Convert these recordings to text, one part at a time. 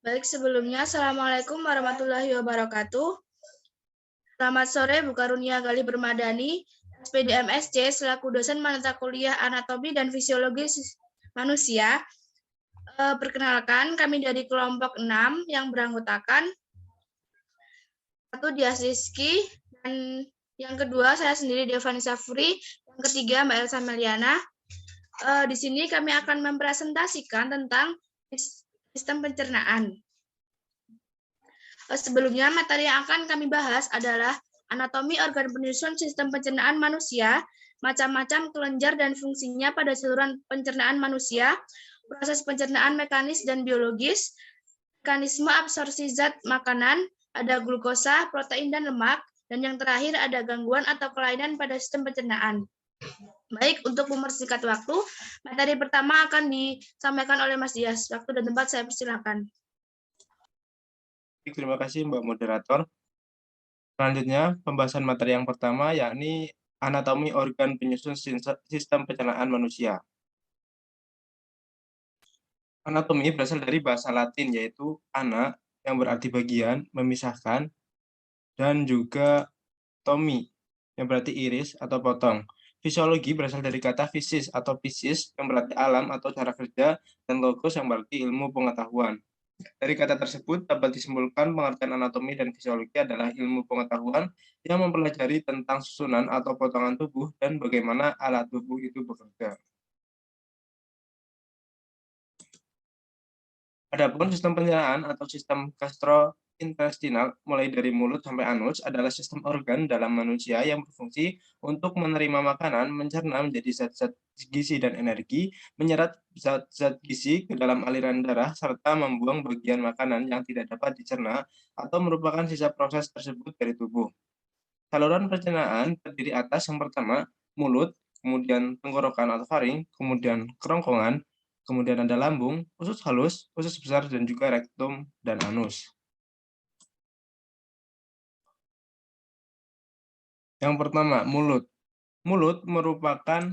Baik, sebelumnya Assalamualaikum warahmatullahi wabarakatuh. Selamat sore, Bu Karunia Gali Bermadani, SPD MSc, selaku dosen mata kuliah Anatomi dan Fisiologi Manusia. Perkenalkan, kami dari kelompok 6 yang beranggotakan 1 Dias Rizky, dan yang kedua saya sendiri Devani Safri, yang ketiga Mbak Elsa Meliana. Di sini kami akan mempresentasikan tentang sistem pencernaan. Sebelumnya, materi yang akan kami bahas adalah anatomi organ penyusun sistem pencernaan manusia, macam-macam kelenjar dan fungsinya pada saluran pencernaan manusia, proses pencernaan mekanis dan biologis, mekanisme absorpsi zat makanan, ada glukosa, protein, dan lemak, dan yang terakhir ada gangguan atau kelainan pada sistem pencernaan. Baik, untuk mempersingkat waktu, materi pertama akan disampaikan oleh Mas Dias. Waktu dan tempat saya persilakan. Terima kasih Mbak Moderator. Selanjutnya, pembahasan materi yang pertama yakni anatomi organ penyusun sistem pencernaan manusia. Anatomi berasal dari bahasa Latin yaitu ana yang berarti bagian, memisahkan, dan juga tomi yang berarti iris atau potong. Fisiologi berasal dari kata fisis atau physis yang berarti alam atau cara kerja, dan logos yang berarti ilmu pengetahuan. Dari kata tersebut dapat disimpulkan pengertian anatomi dan fisiologi adalah ilmu pengetahuan yang mempelajari tentang susunan atau potongan tubuh dan bagaimana alat tubuh itu bekerja. Adapun sistem pencernaan atau sistem gastrointestinal mulai dari mulut sampai anus adalah sistem organ dalam manusia yang berfungsi untuk menerima makanan, mencerna menjadi zat-zat gizi dan energi, menyerap zat-zat gizi ke dalam aliran darah, serta membuang bagian makanan yang tidak dapat dicerna atau merupakan sisa proses tersebut dari tubuh. Saluran pencernaan terdiri atas yang pertama mulut, kemudian tenggorokan atau faring, kemudian kerongkongan, kemudian ada lambung, usus halus, usus besar, dan juga rektum dan anus. Yang pertama, mulut. Mulut merupakan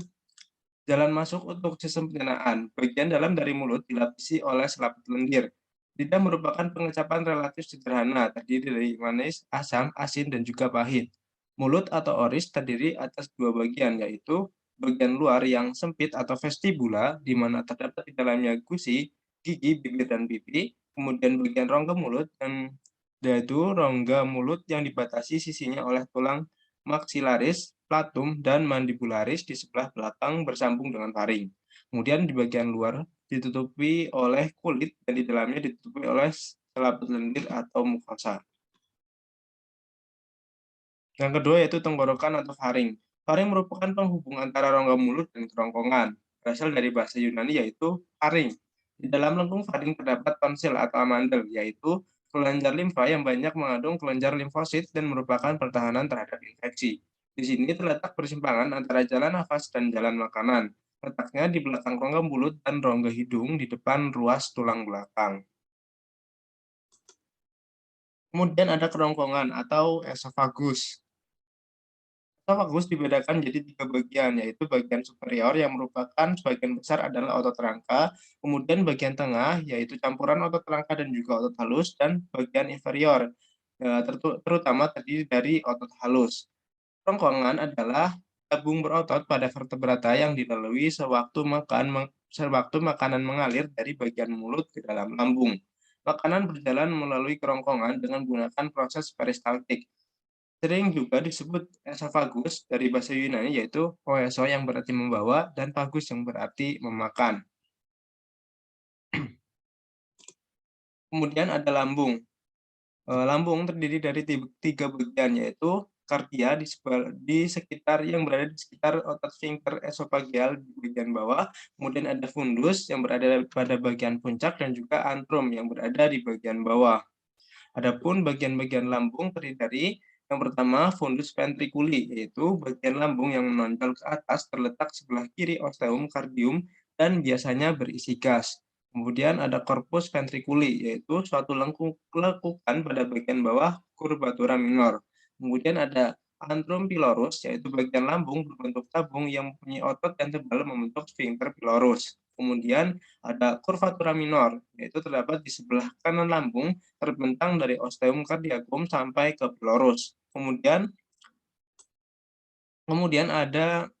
jalan masuk untuk sistem pencernaan. Bagian dalam dari mulut dilapisi oleh selaput lendir. Lidah merupakan pengecapan relatif sederhana, terdiri dari manis, asam, asin, dan juga pahit. Mulut atau oris terdiri atas dua bagian, yaitu bagian luar yang sempit atau vestibula, di mana terdapat di dalamnya gusi, gigi, bibir, dan pipi, kemudian bagian rongga mulut, dan yaitu rongga mulut yang dibatasi sisinya oleh tulang maksilaris, platum, dan mandibularis di sebelah belakang bersambung dengan faring. Kemudian di bagian luar ditutupi oleh kulit dan di dalamnya ditutupi oleh selaput lendir atau mukosa. Yang kedua yaitu tenggorokan atau faring. Faring merupakan penghubung antara rongga mulut dan kerongkongan. Berasal dari bahasa Yunani yaitu faring. Di dalam lengkung faring terdapat tonsil atau amandel, yaitu kelenjar limfa yang banyak mengandung kelenjar limfosit dan merupakan pertahanan terhadap infeksi. Di sini terletak persimpangan antara jalan nafas dan jalan makanan. Letaknya di belakang rongga mulut dan rongga hidung di depan ruas tulang belakang. Kemudian ada kerongkongan atau esofagus. Esofagus dibedakan jadi 3 bagian, yaitu bagian superior yang merupakan sebagian besar adalah otot rangka, kemudian bagian tengah yaitu campuran otot rangka dan juga otot halus, dan bagian inferior terutama terdiri dari otot halus. Kerongkongan adalah tabung berotot pada vertebrata yang dilalui sewaktu makanan mengalir dari bagian mulut ke dalam lambung. Makanan berjalan melalui kerongkongan dengan menggunakan proses peristaltik. Sering juga disebut esofagus dari bahasa Yunani yaitu oeso yang berarti membawa dan fagus yang berarti memakan. Kemudian ada lambung. Lambung terdiri dari 3 bagian yaitu kardia di sekitar yang berada di sekitar otot sphincter esofageal di bagian bawah, kemudian ada fundus yang berada pada bagian puncak dan juga antrum yang berada di bagian bawah. Adapun bagian-bagian lambung terdiri dari yang pertama fundus ventriculi, yaitu bagian lambung yang menonjol ke atas terletak sebelah kiri osteum cardium dan biasanya berisi gas. Kemudian ada corpus ventriculi, yaitu suatu lekukan pada bagian bawah curvatura minor. Kemudian ada antrum pylorus, yaitu bagian lambung berbentuk tabung yang mempunyai otot yang tebal membentuk sphincter pylorus. Kemudian ada kurvatura minor, yaitu terdapat di sebelah kanan lambung, terbentang dari osteum cardiacum sampai ke pleuros. Kemudian ada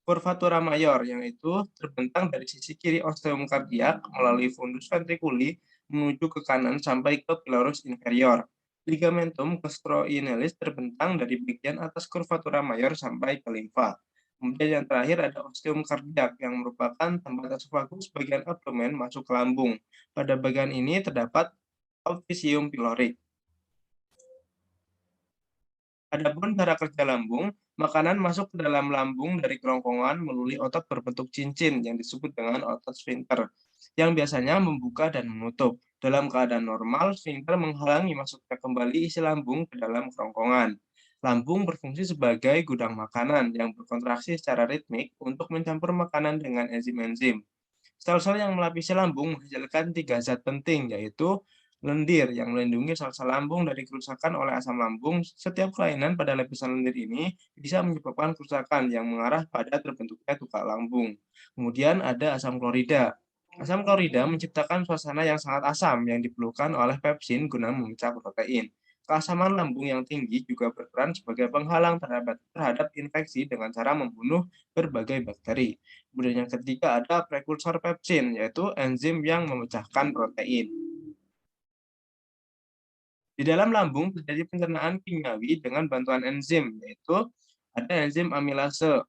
kurvatura mayor, yaitu terbentang dari sisi kiri osteum kardiak melalui fundus ventriculi menuju ke kanan sampai ke pleuros inferior. Ligamentum gastroinealis terbentang dari bagian atas kurvatura mayor sampai ke limfa. Kemudian yang terakhir ada osteum kardiak yang merupakan tempat esophagus bagian abdomen masuk ke lambung. Pada bagian ini terdapat officium pyloric. Adapun cara kerja lambung, makanan masuk ke dalam lambung dari kerongkongan melalui otot berbentuk cincin yang disebut dengan otot sphincter, yang biasanya membuka dan menutup. Dalam keadaan normal, sphincter menghalangi masuknya kembali isi lambung ke dalam kerongkongan. Lambung berfungsi sebagai gudang makanan yang berkontraksi secara ritmik untuk mencampur makanan dengan enzim-enzim. Sel-sel yang melapisi lambung menghasilkan 3 zat penting, yaitu lendir yang melindungi sel-sel lambung dari kerusakan oleh asam lambung. Setiap kelainan pada lapisan lendir ini bisa menyebabkan kerusakan yang mengarah pada terbentuknya tukak lambung. Kemudian ada asam klorida. Asam klorida menciptakan suasana yang sangat asam yang diperlukan oleh pepsin guna memecah protein. Keasaman lambung yang tinggi juga berperan sebagai penghalang terhadap infeksi dengan cara membunuh berbagai bakteri. Kemudian yang ketiga ada prekursor pepsin, yaitu enzim yang memecahkan protein. Di dalam lambung terjadi pencernaan kimiawi dengan bantuan enzim, yaitu ada enzim amilase.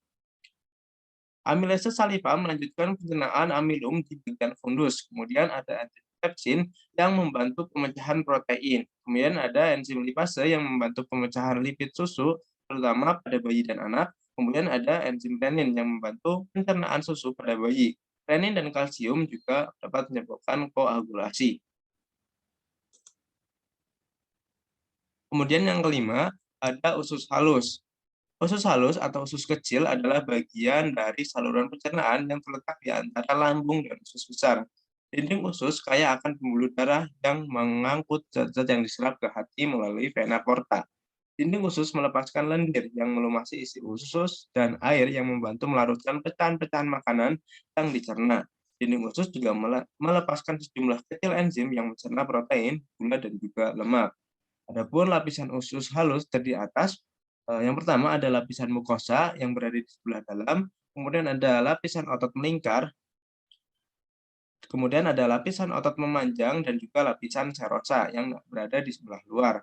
Amilase saliva melanjutkan pencernaan amilum di bagian fundus. Kemudian ada enzim pepsin yang membantu pemecahan protein. Kemudian ada enzim lipase yang membantu pemecahan lipid susu, terutama pada bayi dan anak. Kemudian ada enzim renin yang membantu pencernaan susu pada bayi. Renin dan kalsium juga dapat menyebabkan koagulasi. Kemudian yang kelima, ada usus halus. Usus halus atau usus kecil adalah bagian dari saluran pencernaan yang terletak di antara lambung dan usus besar. Dinding usus kaya akan pembuluh darah yang mengangkut zat-zat yang diserap ke hati melalui vena porta. Dinding usus melepaskan lendir yang melumasi isi usus dan air yang membantu melarutkan pecahan-pecahan makanan yang dicerna. Dinding usus juga melepaskan sejumlah kecil enzim yang mencerna protein, gula, dan juga lemak. Adapun lapisan usus halus terdiri atas, yang pertama ada lapisan mukosa yang berada di sebelah dalam, kemudian ada lapisan otot melingkar, kemudian ada lapisan otot memanjang, dan juga lapisan serosa yang berada di sebelah luar.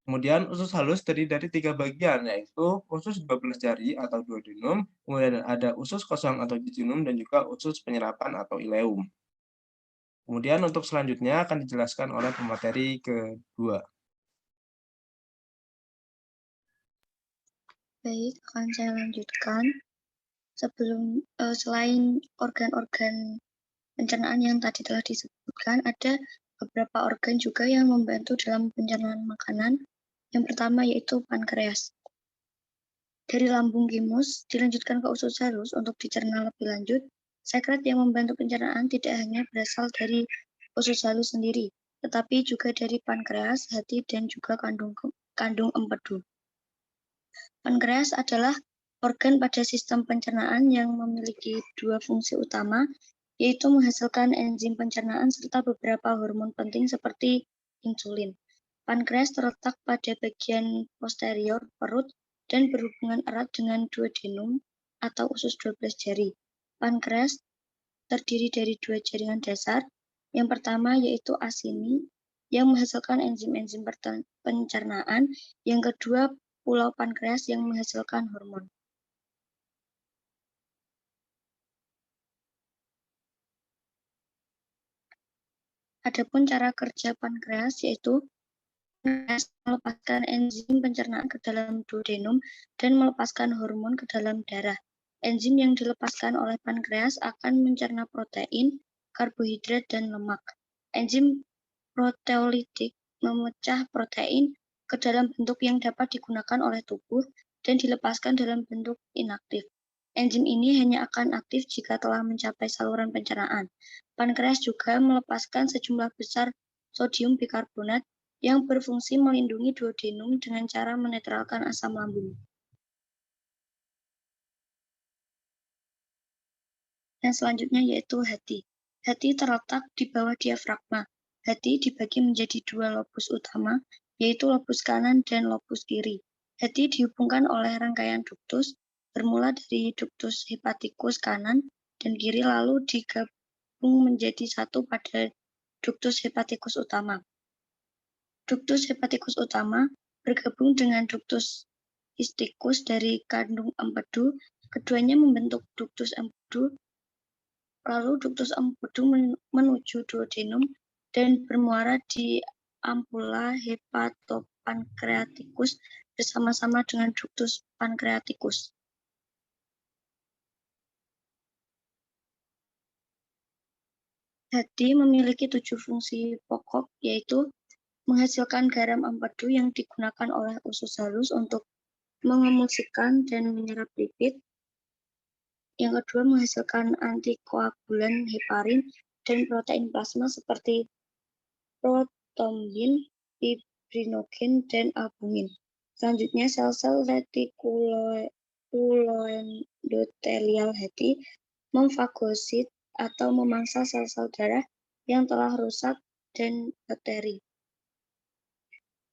Kemudian usus halus terdiri dari 3 bagian, yaitu usus 12 jari atau duodenum, kemudian ada usus kosong atau jejunum, dan juga usus penyerapan atau ileum. Kemudian untuk selanjutnya akan dijelaskan oleh pemateri kedua. Baik, akan saya lanjutkan. Selain organ-organ pencernaan yang tadi telah disebutkan, ada beberapa organ juga yang membantu dalam pencernaan makanan. Yang pertama yaitu pankreas. Dari lambung gimus dilanjutkan ke usus halus untuk dicerna lebih lanjut. Sekret yang membantu pencernaan tidak hanya berasal dari usus halus sendiri, tetapi juga dari pankreas, hati, dan juga kandung empedu. Pankreas adalah organ pada sistem pencernaan yang memiliki 2 fungsi utama, yaitu menghasilkan enzim pencernaan serta beberapa hormon penting seperti insulin. Pankreas terletak pada bagian posterior perut dan berhubungan erat dengan duodenum atau usus 12 jari. Pankreas terdiri dari 2 jaringan dasar. Yang pertama yaitu asini yang menghasilkan enzim-enzim pencernaan. Yang kedua pulau pankreas yang menghasilkan hormon. Adapun cara kerja pankreas yaitu pankreas melepaskan enzim pencernaan ke dalam duodenum dan melepaskan hormon ke dalam darah. Enzim yang dilepaskan oleh pankreas akan mencerna protein, karbohidrat, dan lemak. Enzim proteolitik memecah protein ke dalam bentuk yang dapat digunakan oleh tubuh dan dilepaskan dalam bentuk inaktif. Enzim ini hanya akan aktif jika telah mencapai saluran pencernaan. Pankreas juga melepaskan sejumlah besar sodium bikarbonat yang berfungsi melindungi duodenum dengan cara menetralkan asam lambung. Yang selanjutnya yaitu hati. Hati terletak di bawah diafragma. Hati dibagi menjadi dua lobus utama, yaitu lobus kanan dan lobus kiri. Hati dihubungkan oleh rangkaian duktus, bermula dari duktus hepaticus kanan dan kiri lalu digabung menjadi satu pada duktus hepaticus utama. Duktus hepaticus utama bergabung dengan duktus isthmus dari kandung empedu, keduanya membentuk duktus empedu, lalu duktus empedu menuju duodenum dan bermuara di ampula hepatopankreatikus bersama-sama dengan duktus pankreatikus. Hati memiliki 7 fungsi pokok, yaitu menghasilkan garam empedu yang digunakan oleh usus halus untuk mengemulsikan dan menyerap lipid. Yang kedua, menghasilkan antikoagulan heparin dan protein plasma seperti protombin, fibrinogen, dan albumin. Selanjutnya, sel-sel retikuloendotelial hati memfagosit atau memangsa sel-sel darah yang telah rusak dan bakteri.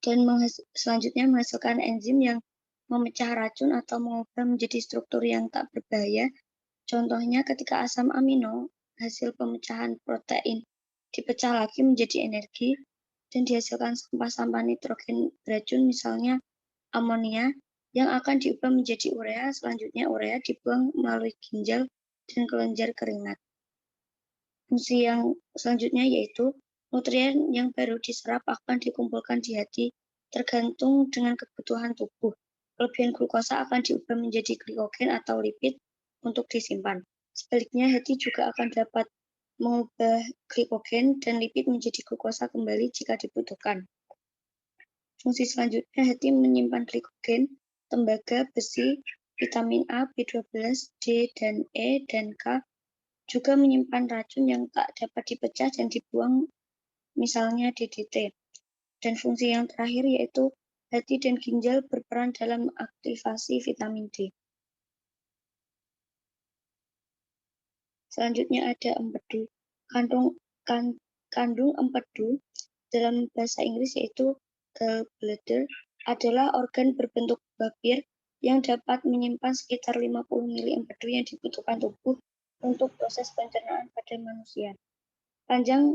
Dan selanjutnya menghasilkan enzim yang memecah racun atau mengubah menjadi struktur yang tak berbahaya. Contohnya ketika asam amino, hasil pemecahan protein, dipecah lagi menjadi energi dan dihasilkan sampah-sampah nitrogen beracun, misalnya amonia, yang akan diubah menjadi urea. Selanjutnya urea dibuang melalui ginjal dan kelenjar keringat. Fungsi yang selanjutnya yaitu nutrien yang baru diserap akan dikumpulkan di hati tergantung dengan kebutuhan tubuh. Kelebihan glukosa akan diubah menjadi glikogen atau lipid untuk disimpan. Sebaliknya, hati juga akan dapat mengubah glikogen dan lipid menjadi glukosa kembali jika dibutuhkan. Fungsi selanjutnya, hati menyimpan glikogen, tembaga, besi, vitamin A, B12, D, dan E, dan K, juga menyimpan racun yang tak dapat dipecah dan dibuang, misalnya DDT. Dan fungsi yang terakhir yaitu hati dan ginjal berperan dalam aktivasi vitamin D. Selanjutnya ada empedu. Kandung empedu dalam bahasa Inggris yaitu gallbladder adalah organ berbentuk babir yang dapat menyimpan sekitar 50 mili empedu yang dibutuhkan tubuh untuk proses pencernaan pada manusia. Panjang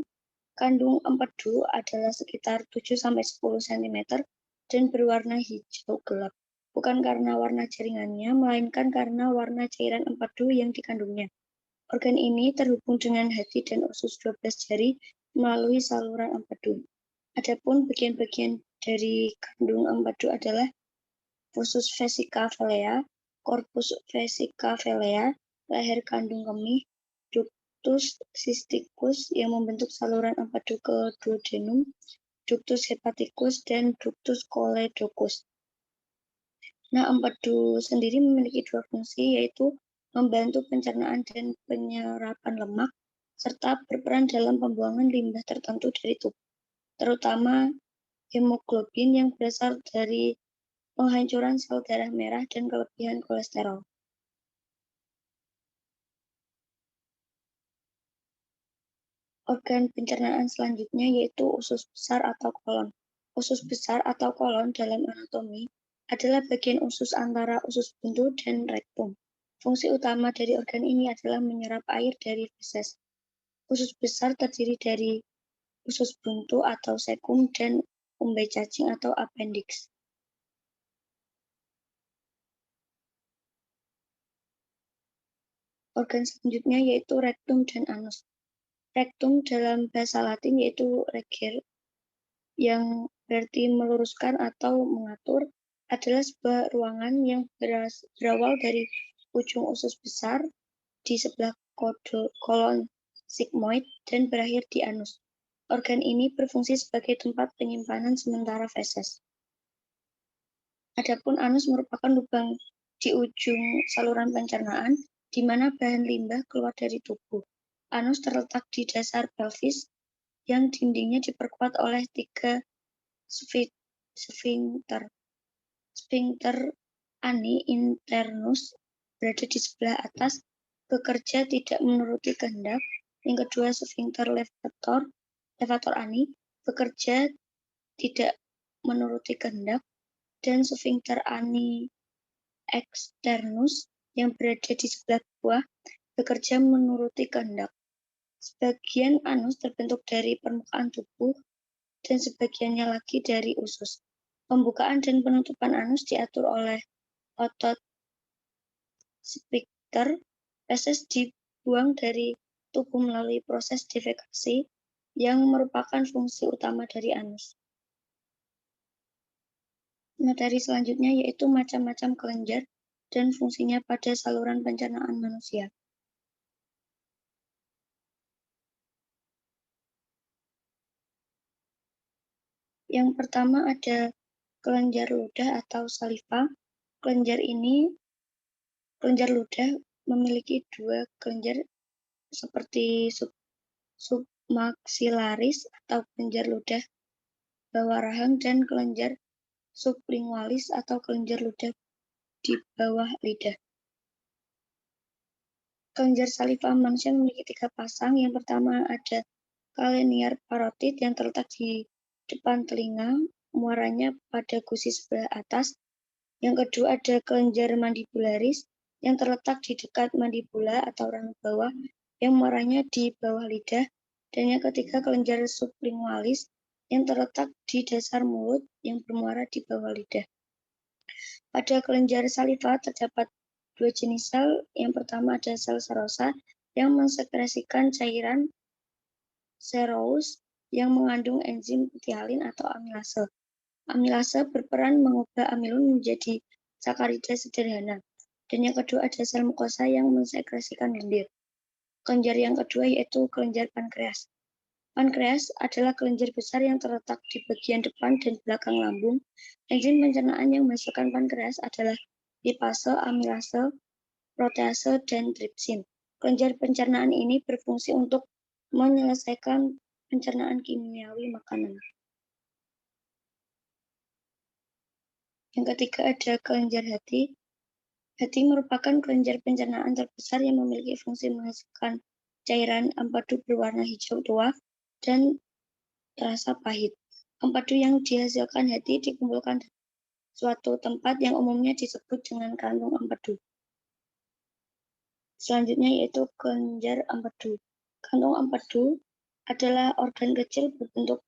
kandung empedu adalah sekitar 7-10 cm dan berwarna hijau gelap, bukan karena warna jaringannya, melainkan karena warna cairan empedu yang dikandungnya. Organ ini terhubung dengan hati dan usus 12 jari melalui saluran empedu. Adapun bagian-bagian dari kandung empedu adalah fusus vesica velea, corpus vesica velea, leher kandung kemih, ductus cysticus yang membentuk saluran empedu ke duodenum, ductus hepaticus, dan ductus choledocus. Nah, empedu sendiri memiliki dua fungsi, yaitu membantu pencernaan dan penyerapan lemak, serta berperan dalam pembuangan limbah tertentu dari tubuh, terutama hemoglobin yang berasal dari penghancuran sel darah merah dan kelebihan kolesterol. Organ pencernaan selanjutnya yaitu usus besar atau kolon. Usus besar atau kolon dalam anatomi adalah bagian usus antara usus buntu dan rektum. Fungsi utama dari organ ini adalah menyerap air dari feses. Usus besar terdiri dari usus buntu atau cecum dan umbai cacing atau appendix. Organ selanjutnya yaitu rektum dan anus. Rektum dalam bahasa Latin yaitu reger, yang berarti meluruskan atau mengatur, adalah sebuah ruangan yang berawal dari ujung usus besar di sebelah kolon sigmoid dan berakhir di anus. Organ ini berfungsi sebagai tempat penyimpanan sementara feses. Adapun anus merupakan lubang di ujung saluran pencernaan di mana bahan limbah keluar dari tubuh. Anus terletak di dasar pelvis yang dindingnya diperkuat oleh 3 sphincter. Sphincter ani internus berada di sebelah atas bekerja tidak menuruti kehendak. Yang kedua, sfinkter levator ani, bekerja tidak menuruti kehendak. Dan sfinkter ani externus yang berada di sebelah bawah bekerja menuruti kehendak. Sebagian anus terbentuk dari permukaan tubuh dan sebagiannya lagi dari usus. Pembukaan dan penutupan anus diatur oleh otot sphincter. Feses dibuang dari tubuh melalui proses defekasi yang merupakan fungsi utama dari anus. Materi selanjutnya yaitu macam-macam kelenjar dan fungsinya pada saluran pencernaan manusia. Yang pertama ada kelenjar ludah atau saliva. Kelenjar ludah memiliki dua kelenjar seperti submaxillaris atau kelenjar ludah bawah rahang dan kelenjar sublingualis atau kelenjar ludah di bawah lidah. Kelenjar saliva manusia memiliki 3 pasang. Yang pertama ada calcanear parotid yang terletak di depan telinga, muaranya pada gusi sebelah atas. Yang kedua ada kelenjar mandibularis yang terletak di dekat mandibula atau rahang bawah yang muaranya di bawah lidah. Dan yang ketiga kelenjar sublingualis yang terletak di dasar mulut yang bermuara di bawah lidah. Pada kelenjar saliva terdapat 2 jenis sel. Yang pertama ada sel serosa yang mensekresikan cairan serous yang mengandung enzim putih atau amilase. Amilase berperan mengubah amilum menjadi sakarida sederhana. Dan yang kedua ada sel mukosa yang mensekresikan lendir. Kelenjar yang kedua yaitu kelenjar pankreas. Pankreas adalah kelenjar besar yang terletak di bagian depan dan belakang lambung. Enzim pencernaan yang menghasilkan pankreas adalah lipase, amilase, protease, dan tripsin. Kelenjar pencernaan ini berfungsi untuk menyelesaikan pencernaan kimiawi makanan. Yang ketiga ada kelenjar hati. Hati merupakan kelenjar pencernaan terbesar yang memiliki fungsi menghasilkan cairan empedu berwarna hijau tua dan terasa pahit. Empedu yang dihasilkan hati dikumpulkan di suatu tempat yang umumnya disebut dengan kantung empedu. Selanjutnya yaitu kelenjar empedu. Kantung empedu adalah organ kecil berbentuk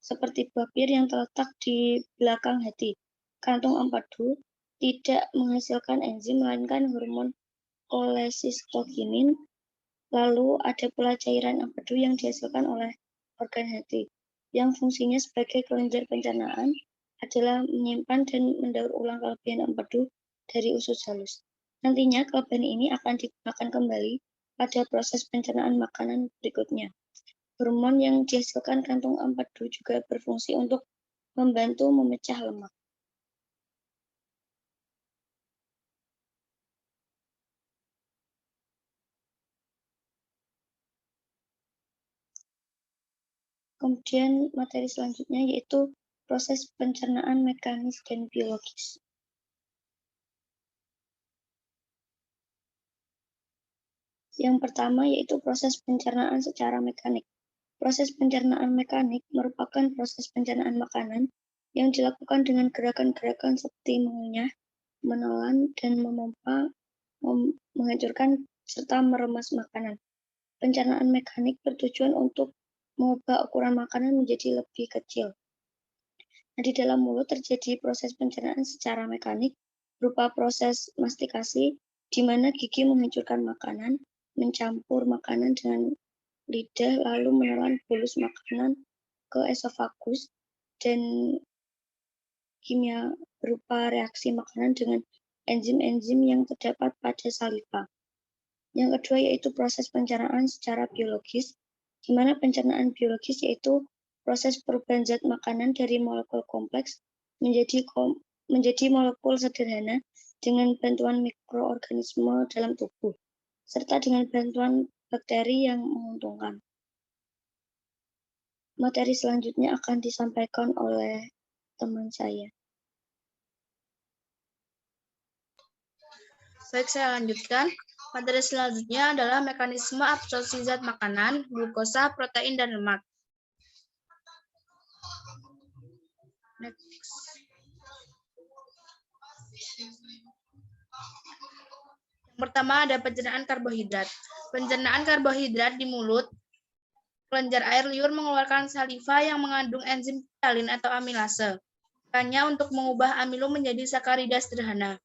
seperti buah pir yang terletak di belakang hati. Kantung empedu tidak menghasilkan enzim melainkan hormon kolesistokinin. Lalu ada pula cairan empedu yang dihasilkan oleh organ hati, yang fungsinya sebagai kelenjar pencernaan adalah menyimpan dan mendaur ulang kelebihan empedu dari usus halus. Nantinya kelebihan ini akan digunakan kembali pada proses pencernaan makanan berikutnya. Hormon yang dihasilkan kantung empedu juga berfungsi untuk membantu memecah lemak. Kemudian materi selanjutnya yaitu proses pencernaan mekanis dan biologis. Yang pertama yaitu proses pencernaan secara mekanik. Proses pencernaan mekanik merupakan proses pencernaan makanan yang dilakukan dengan gerakan-gerakan seperti mengunyah, menelan, dan memompa, menghancurkan, serta meremas makanan. Pencernaan mekanik bertujuan untuk mengubah ukuran makanan menjadi lebih kecil. Nah, di dalam mulut terjadi proses pencernaan secara mekanik berupa proses mastikasi, di mana gigi menghancurkan makanan, mencampur makanan dengan lidah, lalu menelan bolus makanan ke esofagus, dan kimia berupa reaksi makanan dengan enzim-enzim yang terdapat pada saliva. Yang kedua yaitu proses pencernaan secara biologis, di mana pencernaan biologis yaitu proses perubahan zat makanan dari molekul kompleks menjadi molekul sederhana dengan bantuan mikroorganisme dalam tubuh, serta dengan bantuan bakteri yang menguntungkan. Materi selanjutnya akan disampaikan oleh teman saya. Baik, saya lanjutkan. Materi selanjutnya adalah mekanisme absorpsi zat makanan, glukosa, protein, dan lemak. Next. Yang pertama ada pencernaan karbohidrat. Pencernaan karbohidrat di mulut, kelenjar air liur mengeluarkan saliva yang mengandung enzim ptyalin atau amilase. Hanya untuk mengubah amilo menjadi sakarida sederhana.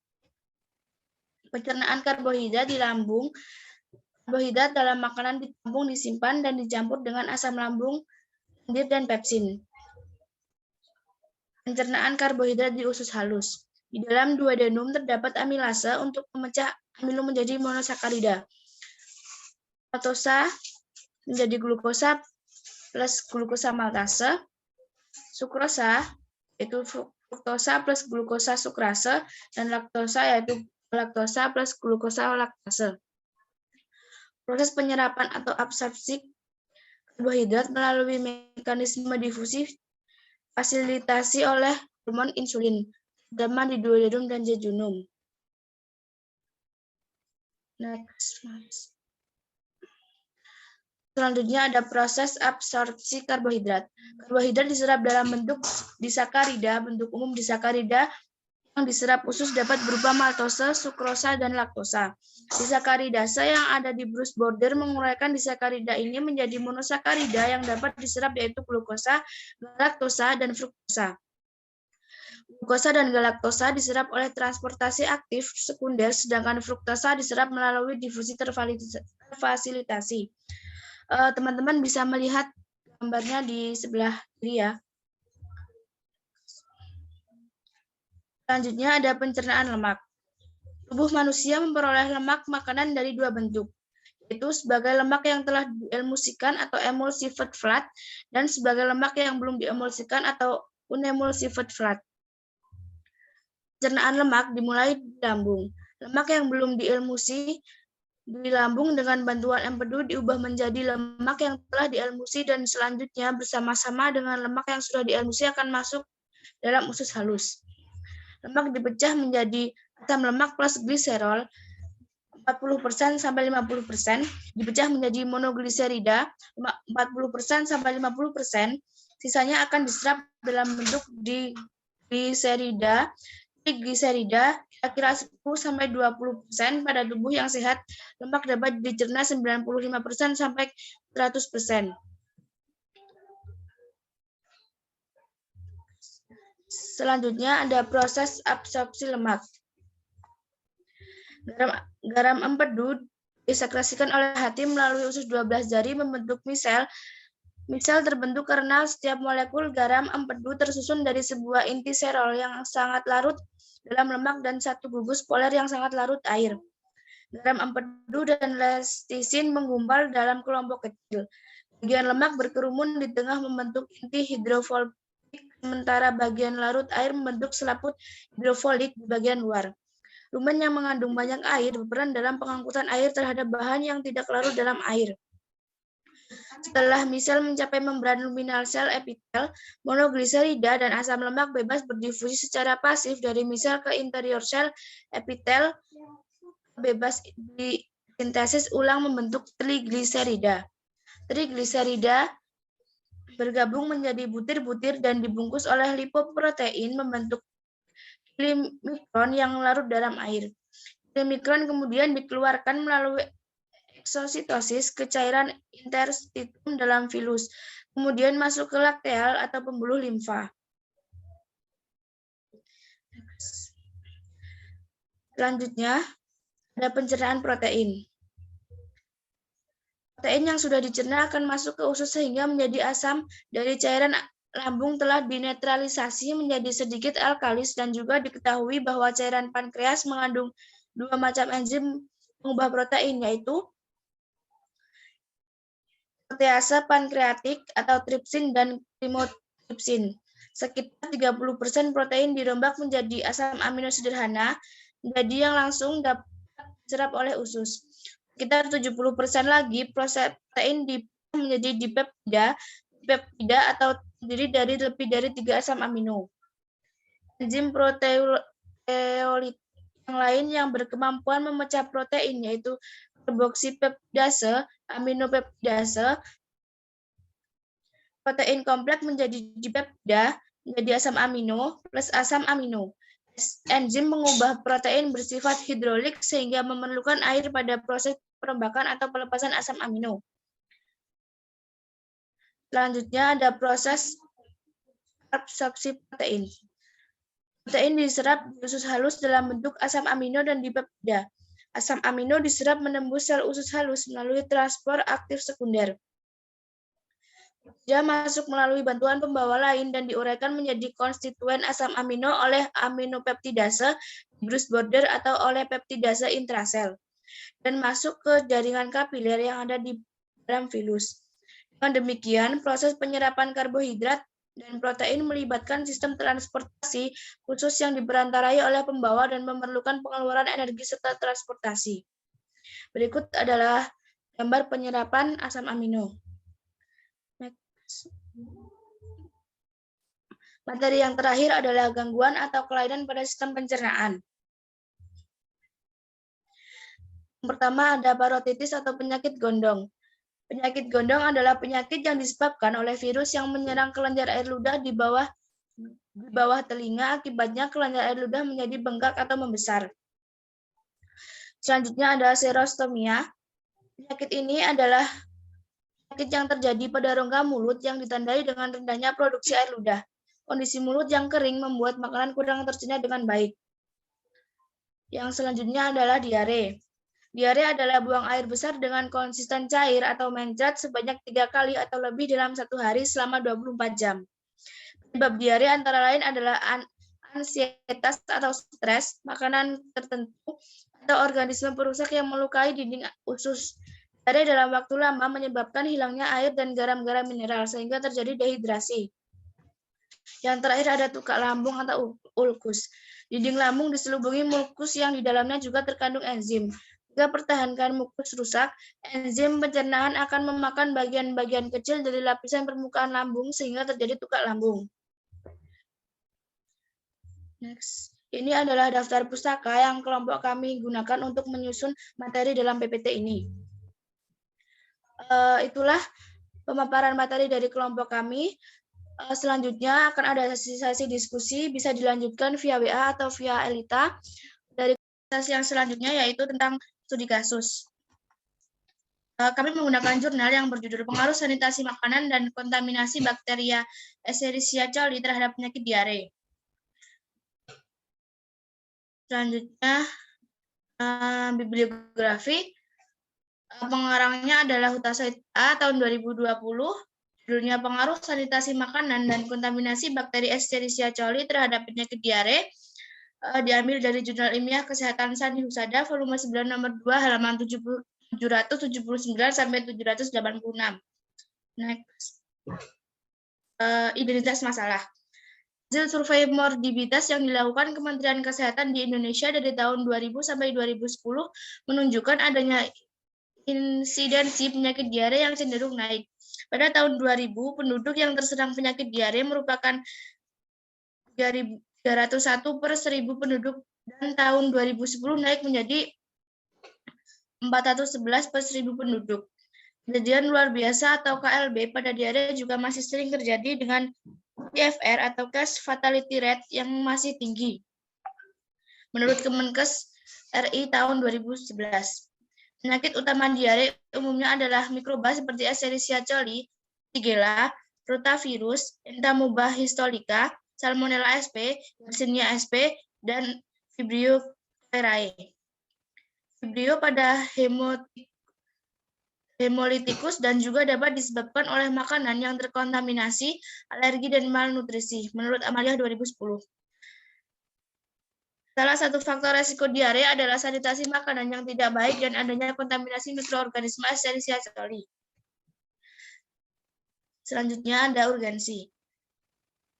Pencernaan karbohidrat di lambung. Karbohidrat dalam makanan ditampung, disimpan, dan dicampur dengan asam lambung, lendir, dan pepsin. Pencernaan karbohidrat di usus halus. Di dalam duodenum terdapat amilase untuk memecah amilo menjadi monosakarida. Maltosa menjadi glukosa plus glukosa maltase. Sukrosa yaitu fruktosa plus glukosa sukrase, dan laktosa yaitu laktosa plus glukosa laktase. Proses penyerapan atau absorpsi karbohidrat melalui mekanisme difusi fasilitasi oleh hormon insulin, terutama di duodenum dan jejunum. Next. Selanjutnya ada proses absorpsi karbohidrat. Karbohidrat diserap dalam bentuk disakarida, bentuk umum disakarida yang diserap usus dapat berupa maltose, sukrosa, dan laktosa. Disakaridase yang ada di Bruce border menguraikan disakarida ini menjadi monosakarida yang dapat diserap yaitu glukosa, galaktosa, dan fruktosa. Glukosa dan galaktosa diserap oleh transportasi aktif sekunder, sedangkan fruktosa diserap melalui difusi terfasilitasi. Teman-teman bisa melihat gambarnya di sebelah kiri ya. Selanjutnya ada pencernaan lemak. Tubuh manusia memperoleh lemak makanan dari dua bentuk, yaitu sebagai lemak yang telah diemulsikan atau emulsified fat, dan sebagai lemak yang belum diemulsikan atau unemulsified fat. Pencernaan lemak dimulai di lambung. Lemak yang belum diemulsi di lambung dengan bantuan empedu diubah menjadi lemak yang telah diemulsi dan selanjutnya bersama-sama dengan lemak yang sudah diemulsi akan masuk dalam usus halus. Lemak dipecah menjadi asam lemak plus gliserol 40% sampai 50%, dipecah menjadi monogliserida 40% sampai 50%, sisanya akan diserap dalam bentuk digliserida. Trigliserida kira-kira 10 sampai 20% pada tubuh yang sehat. Lemak dapat dicerna 95% sampai 100%. Selanjutnya ada proses absorpsi lemak. Garam empedu disekresikan oleh hati melalui usus 12 jari membentuk misel. Misel terbentuk karena setiap molekul garam empedu tersusun dari sebuah inti serol yang sangat larut dalam lemak dan satu gugus poler yang sangat larut air. Garam empedu dan lestisin menggumpal dalam kelompok kecil. Bagian lemak berkerumun di tengah membentuk inti hidrofolik, sementara bagian larut air membentuk selaput hidrofolik di bagian luar. Rumen yang mengandung banyak air berperan dalam pengangkutan air terhadap bahan yang tidak larut dalam air. Setelah misel mencapai membran luminal sel epitel, monogliserida dan asam lemak bebas berdifusi secara pasif dari misel ke interior sel epitel, bebas disintesis ulang membentuk trigliserida. Trigliserida bergabung menjadi butir-butir dan dibungkus oleh lipoprotein membentuk kilimikron yang larut dalam air. Kilimikron kemudian dikeluarkan melalui eksositosis ke cairan interstitum dalam vilus, kemudian masuk ke lakteal atau pembuluh limfa. Selanjutnya, ada pencernaan protein. Protein yang sudah dicerna akan masuk ke usus sehingga menjadi asam dari cairan lambung telah dinetralisasi menjadi sedikit alkalis dan juga diketahui bahwa cairan pankreas mengandung dua macam enzim pengubah protein yaitu protease pankreatik atau tripsin dan chymotrypsin. Sekitar 30% protein dirombak menjadi asam amino sederhana, jadi yang langsung dapat diserap oleh usus. Sekitar 70% lagi protein menjadi dipeptida atau terdiri dari lebih dari 3 asam amino. Enzim proteolytik yang lain yang berkemampuan memecah protein, yaitu karboksipeptidase, aminopeptidase, protein kompleks menjadi dipeptida, menjadi asam amino, plus asam amino. Enzim mengubah protein bersifat hidrolik sehingga memerlukan air pada proses perombakan atau pelepasan asam amino. Selanjutnya ada proses absorpsi protein. Protein diserap di usus halus dalam bentuk asam amino dan dipeptida. Asam amino diserap menembus sel usus halus melalui transport aktif sekunder. Dia masuk melalui bantuan pembawa lain dan diuraikan menjadi konstituen asam amino oleh aminopeptidase di Bruce border atau oleh peptidase intrasel dan masuk ke jaringan kapiler yang ada di dalam vilus. Dengan demikian, proses penyerapan karbohidrat dan protein melibatkan sistem transportasi khusus yang diperantarai oleh pembawa dan memerlukan pengeluaran energi serta transportasi. Berikut adalah gambar penyerapan asam amino. Materi yang terakhir adalah gangguan atau kelainan pada sistem pencernaan. Yang pertama ada parotitis atau penyakit gondong. Penyakit gondong adalah penyakit yang disebabkan oleh virus yang menyerang kelenjar air ludah di bawah telinga. Akibatnya kelenjar air ludah menjadi bengkak atau membesar. Selanjutnya ada serostomia. Penyakit ini adalah penyakit yang terjadi pada rongga mulut yang ditandai dengan rendahnya produksi air ludah. Kondisi mulut yang kering membuat makanan kurang tercerna dengan baik. Yang selanjutnya adalah diare. Diare adalah buang air besar dengan konsisten cair atau mencret sebanyak 3 kali atau lebih dalam 1 hari selama 24 jam. Penyebab diare antara lain adalah ansietas atau stres, makanan tertentu, atau organisme perusak yang melukai dinding usus. Diare dalam waktu lama menyebabkan hilangnya air dan garam-garam mineral sehingga terjadi dehidrasi. Yang terakhir ada tukak lambung atau ulkus. Dinding lambung diselubungi mulkus yang di dalamnya juga terkandung enzim. Jika pertahankan mukus rusak, enzim pencernaan akan memakan bagian-bagian kecil dari lapisan permukaan lambung sehingga terjadi tukak lambung. Next. Ini adalah daftar pustaka yang kelompok kami gunakan untuk menyusun materi dalam PPT ini. Itulah pemaparan materi dari kelompok kami. Selanjutnya akan ada sesi diskusi, bisa dilanjutkan via WA atau via Elita. Dari sesi yang selanjutnya yaitu tentang studi kasus. Kami menggunakan jurnal yang berjudul Pengaruh Sanitasi Makanan dan Kontaminasi Bakteria Escherichia coli terhadap penyakit diare. Selanjutnya, bibliografi. Pengarangnya adalah Huta-Said tahun 2020. Judulnya Pengaruh Sanitasi Makanan dan Kontaminasi Bakteri Escherichia coli terhadap Penyakit Diare. Diambil dari Jurnal Ilmiah Kesehatan Sani Husada, volume 9 nomor 2, halaman 779 sampai 786. Next. Identitas masalah. Hasil survei morbiditas yang dilakukan Kementerian Kesehatan di Indonesia dari tahun 2000 sampai 2010 menunjukkan adanya insidensi penyakit diare yang cenderung naik. Pada tahun 2000, penduduk yang terserang penyakit diare merupakan 301 per 1000 penduduk, dan tahun 2010 naik menjadi 411 per 1000 penduduk. Kejadian luar biasa atau KLB pada diare juga masih sering terjadi dengan CFR atau case fatality rate yang masih tinggi. Menurut Kemenkes RI tahun 2011. Penyakit utama diare umumnya adalah mikroba seperti Escherichia coli, Shigella, rotavirus, Entamoeba histolica, Salmonella sp, Yersinia sp, dan Vibrio cholerae. Vibrio pada hemolitikus dan juga dapat disebabkan oleh makanan yang terkontaminasi, alergi, dan malnutrisi, menurut Amalia 2010. Salah satu faktor resiko diare adalah sanitasi makanan yang tidak baik dan adanya kontaminasi mikroorganisme Escherichia coli. Selanjutnya ada urgensi.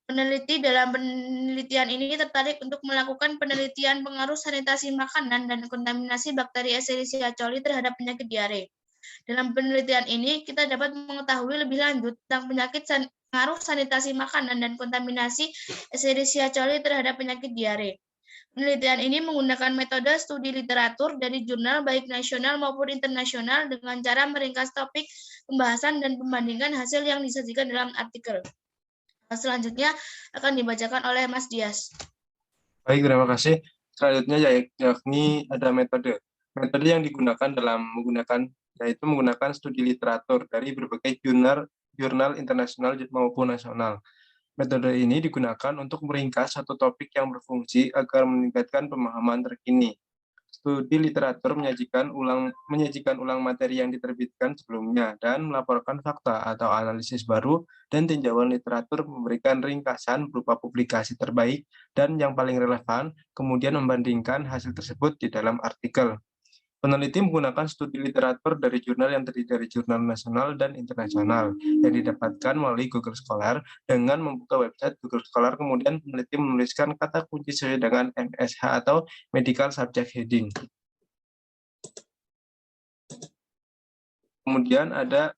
Peneliti dalam penelitian ini tertarik untuk melakukan penelitian pengaruh sanitasi makanan dan kontaminasi bakteri Escherichia coli terhadap penyakit diare. Dalam penelitian ini, kita dapat mengetahui lebih lanjut tentang pengaruh sanitasi makanan dan kontaminasi Escherichia coli terhadap penyakit diare. Penelitian ini menggunakan metode studi literatur dari jurnal baik nasional maupun internasional dengan cara meringkas topik pembahasan dan membandingkan hasil yang disajikan dalam artikel. Selanjutnya akan dibacakan oleh Mas Dias. Baik, terima kasih. Selanjutnya yakni ada metode. Metode yang digunakan dalam menggunakan studi literatur dari berbagai jurnal internasional maupun nasional. Metode ini digunakan untuk meringkas satu topik yang berfungsi agar meningkatkan pemahaman terkini. Studi literatur menyajikan ulang materi yang diterbitkan sebelumnya dan melaporkan fakta atau analisis baru, dan tinjauan literatur memberikan ringkasan berupa publikasi terbaik dan yang paling relevan, kemudian membandingkan hasil tersebut di dalam artikel. Peneliti menggunakan studi literatur dari jurnal yang terdiri dari jurnal nasional dan internasional yang didapatkan melalui Google Scholar. Dengan membuka website Google Scholar, kemudian peneliti menuliskan kata kunci sesuai dengan MSH atau Medical Subject Heading. Kemudian ada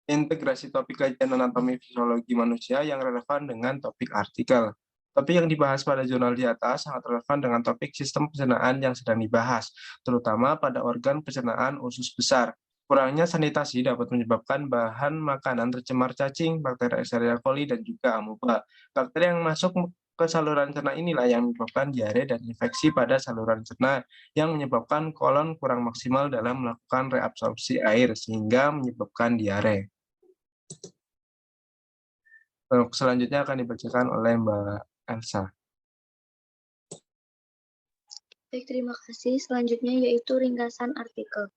integrasi topik kajian anatomi fisiologi manusia yang relevan dengan topik artikel. Topik yang dibahas pada jurnal di atas sangat relevan dengan topik sistem pencernaan yang sedang dibahas, terutama pada organ pencernaan usus besar. Kurangnya sanitasi dapat menyebabkan bahan makanan tercemar cacing, bakteri Escherichia coli, dan juga amoeba. Bakteri yang masuk ke saluran cerna inilah yang menyebabkan diare dan infeksi pada saluran cerna, yang menyebabkan kolon kurang maksimal dalam melakukan reabsorpsi air, sehingga menyebabkan diare. Selanjutnya akan dibacakan oleh Mbak Elsa. Baik, terima kasih. Selanjutnya yaitu ringkasan artikel.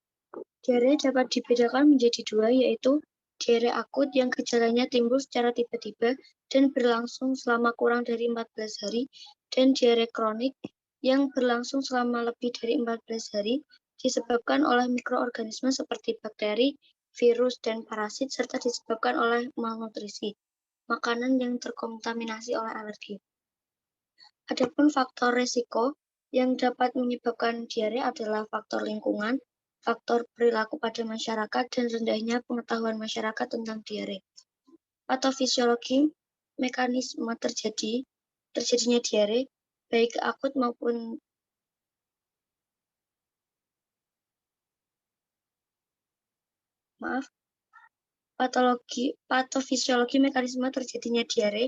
Diare dapat dibedakan menjadi dua, yaitu diare akut yang gejalanya timbul secara tiba-tiba dan berlangsung selama kurang dari 14 hari, dan diare kronik yang berlangsung selama lebih dari 14 hari disebabkan oleh mikroorganisme seperti bakteri, virus, dan parasit, serta disebabkan oleh malnutrisi, makanan yang terkontaminasi oleh alergi. Adapun faktor risiko yang dapat menyebabkan diare adalah faktor lingkungan, faktor perilaku pada masyarakat, dan rendahnya pengetahuan masyarakat tentang diare. Patofisiologi mekanisme terjadinya diare, baik akut maupun patofisiologi mekanisme terjadinya diare,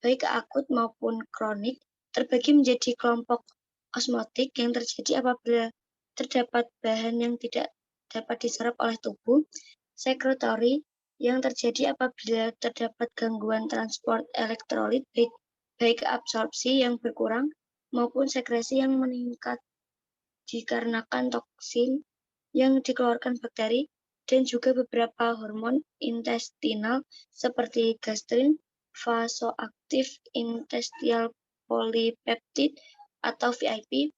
baik akut maupun kronik, terbagi menjadi kelompok osmotik yang terjadi apabila terdapat bahan yang tidak dapat diserap oleh tubuh, sekretory yang terjadi apabila terdapat gangguan transport elektrolit baik absorpsi yang berkurang maupun sekresi yang meningkat dikarenakan toksin yang dikeluarkan bakteri, dan juga beberapa hormon intestinal seperti gastrin, vasoaktif intestinal polypeptide atau VIP,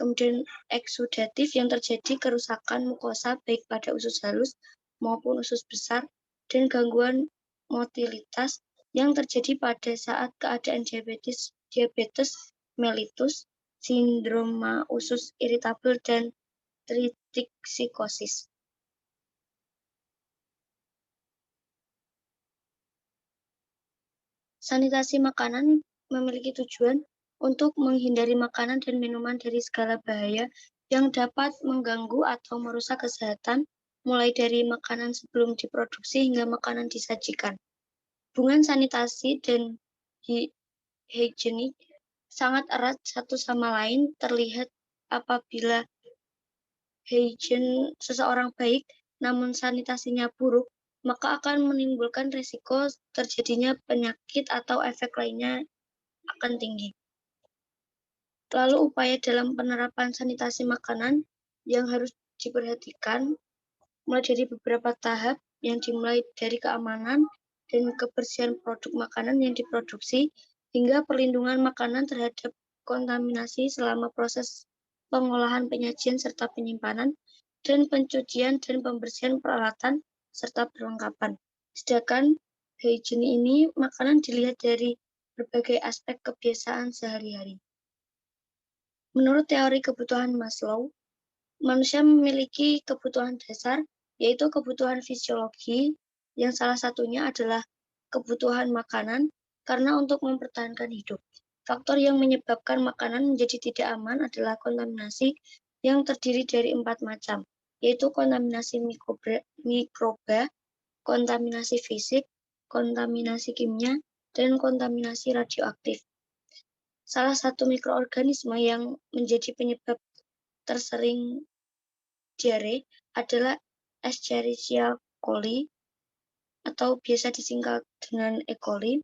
kemudian eksudatif yang terjadi kerusakan mukosa baik pada usus halus maupun usus besar, dan gangguan motilitas yang terjadi pada saat keadaan diabetes mellitus, sindroma usus iritabel, dan tritikosikosis. Sanitasi makanan memiliki tujuan untuk menghindari makanan dan minuman dari segala bahaya yang dapat mengganggu atau merusak kesehatan, mulai dari makanan sebelum diproduksi hingga makanan disajikan. Hubungan sanitasi dan higienik sangat erat satu sama lain, terlihat apabila hygiene seseorang baik namun sanitasinya buruk, maka akan menimbulkan risiko terjadinya penyakit atau efek lainnya akan tinggi. Lalu upaya dalam penerapan sanitasi makanan yang harus diperhatikan mulai dari beberapa tahap, yang dimulai dari keamanan dan kebersihan produk makanan yang diproduksi hingga perlindungan makanan terhadap kontaminasi selama proses pengolahan, penyajian, serta penyimpanan, dan pencucian dan pembersihan peralatan serta perlengkapan. Sedangkan hygiene ini makanan dilihat dari berbagai aspek kebiasaan sehari-hari. Menurut teori kebutuhan Maslow, manusia memiliki kebutuhan dasar, yaitu kebutuhan fisiologi, yang salah satunya adalah kebutuhan makanan, karena untuk mempertahankan hidup. Faktor yang menyebabkan makanan menjadi tidak aman adalah kontaminasi yang terdiri dari 4 macam, yaitu kontaminasi mikroba, kontaminasi fisik, kontaminasi kimia, dan kontaminasi radioaktif. Salah satu mikroorganisme yang menjadi penyebab tersering diare adalah Escherichia coli atau biasa disingkat dengan E. coli,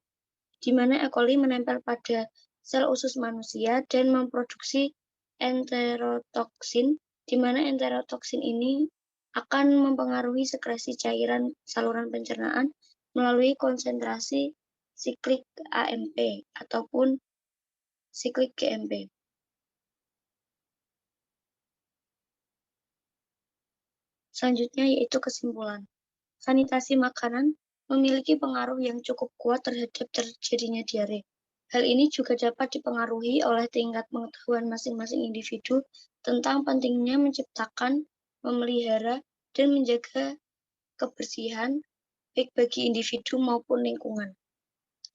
di mana E. coli menempel pada sel usus manusia dan memproduksi enterotoksin, di mana enterotoksin ini akan mempengaruhi sekresi cairan saluran pencernaan melalui konsentrasi siklik AMP ataupun siklik GMP. Selanjutnya yaitu kesimpulan. Sanitasi makanan memiliki pengaruh yang cukup kuat terhadap terjadinya diare. Hal ini juga dapat dipengaruhi oleh tingkat pengetahuan masing-masing individu tentang pentingnya menciptakan, memelihara, dan menjaga kebersihan baik bagi individu maupun lingkungan.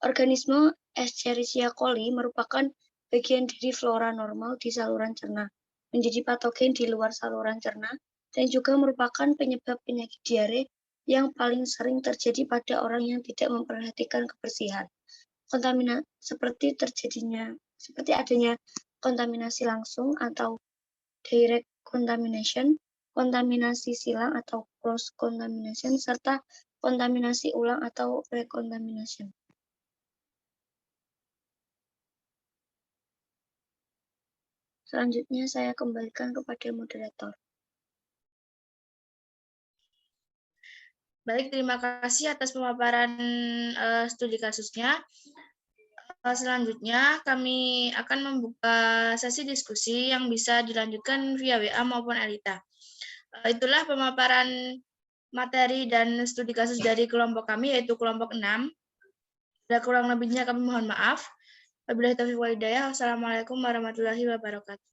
Organisme Escherichia coli merupakan bagian dari flora normal di saluran cerna, menjadi patogen di luar saluran cerna, dan juga merupakan penyebab penyakit diare yang paling sering terjadi pada orang yang tidak memperhatikan kebersihan. Seperti adanya kontaminasi langsung atau direct contamination, kontaminasi silang atau cross contamination, serta kontaminasi ulang atau recontamination. Selanjutnya saya kembalikan kepada moderator. Baik, terima kasih atas pemaparan studi kasusnya. Selanjutnya kami akan membuka sesi diskusi yang bisa dilanjutkan via WA maupun Elita. Itulah pemaparan materi dan studi kasus dari kelompok kami, yaitu kelompok 6. Ada kurang lebihnya kami mohon maaf. Wabillahi taufiq wal hidayah. Wassalamualaikum warahmatullahi wabarakatuh.